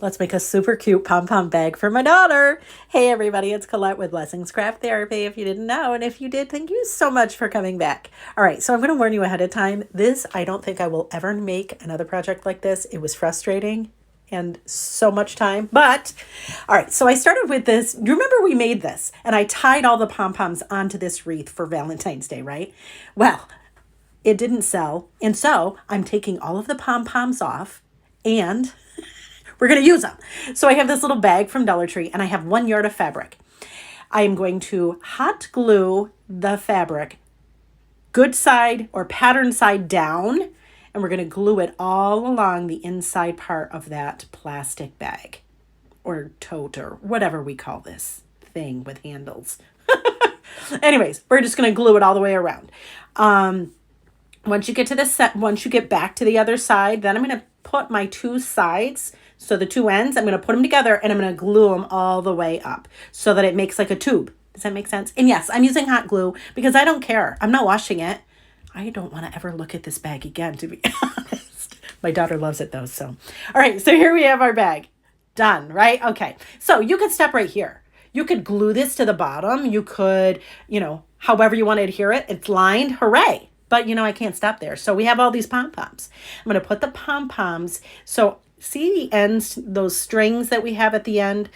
Let's make a super cute pom-pom bag for my daughter. Hey everybody, it's Colette with Blessings Craft Therapy, if you didn't know. And if you did, thank you so much for coming back. All right, so I'm going to warn you ahead of time. I don't think I will ever make another project like this. It was frustrating and so much time. But, all right, so I started with this. You remember we made this, and I tied all the pom-poms onto this wreath for Valentine's Day, right? Well, it didn't sell. And so I'm taking all of the pom-poms off and we're going to use them. So I have this little bag from Dollar Tree and I have 1 yard of fabric. I am going to hot glue the fabric good side or pattern side down, and we're going to glue it all along the inside part of that plastic bag or tote or whatever we call this thing with handles. Anyways, we're just going to glue it all the way around. Once you get to the set, once you get back to the other side, then I'm going to put my two sides, so the two ends, I'm going to put them together and I'm going to glue them all the way up so that it makes like a tube. Does that make sense? And yes, I'm using hot glue because I don't care. I'm not washing it. I don't want to ever look at this bag again, to be honest. My daughter loves it though. So, all right. So here we have our bag done, right? Okay. So you could stop right here. You could glue this to the bottom. You could, however you want to adhere it. It's lined. Hooray. But, I can't stop there. So we have all these pom-poms. I'm going to put the pom-poms. So see the ends, those strings that we have at the end?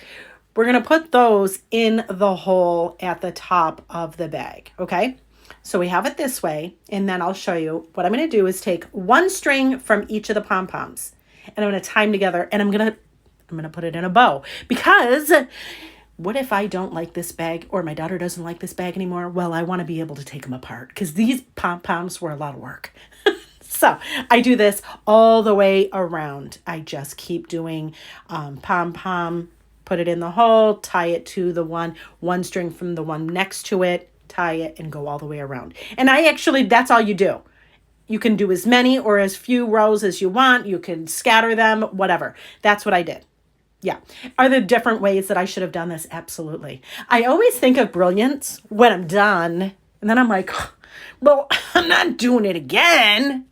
We're going to put those in the hole at the top of the bag. Okay. So we have it this way. And then I'll show you what I'm going to do is take one string from each of the pom-poms and I'm going to tie them together and I'm going to put it in a bow, because what if I don't like this bag or my daughter doesn't like this bag anymore? Well, I want to be able to take them apart because these pom-poms were a lot of work. So I do this all the way around. I just keep doing pom-pom, put it in the hole, tie it to the one string from the one next to it, tie it and go all the way around. And that's all you do. You can do as many or as few rows as you want. You can scatter them, whatever. That's what I did. Yeah. Are there different ways that I should have done this? Absolutely. I always think of brilliance when I'm done. And then I'm like, well, I'm not doing it again.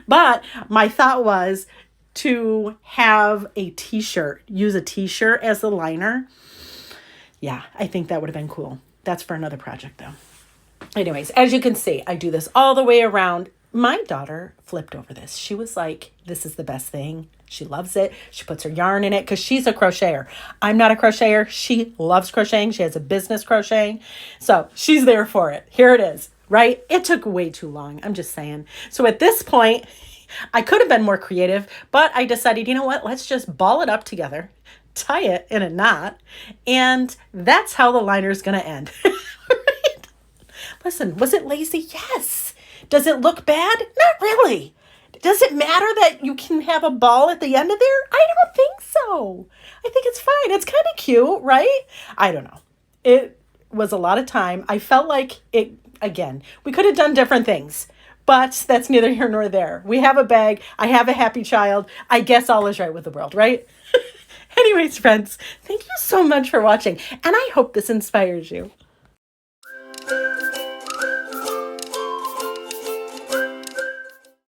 But my thought was to have a t-shirt, use a t-shirt as the liner. Yeah, I think that would have been cool. That's for another project though. Anyways, as you can see, I do this all the way around. My daughter flipped over this. She was like, this is the best thing. She loves it. She puts her yarn in it because she's a crocheter. I'm not a crocheter. She loves crocheting. She has a business crocheting. So she's there for it. Here it is, right? It took way too long. I'm just saying. So at this point, I could have been more creative, but I decided, you know what? Let's just ball it up together, tie it in a knot, and that's how the liner is going to end. Right? Listen, was it lazy? Yes. Does it look bad? Not really. Does it matter that you can have a ball at the end of there? I don't think so. I think it's fine. It's kind of cute, right? I don't know. It was a lot of time. I felt like we could have done different things, but that's neither here nor there. We have a bag. I have a happy child. I guess all is right with the world, right? Anyways, friends, thank you so much for watching, and I hope this inspires you.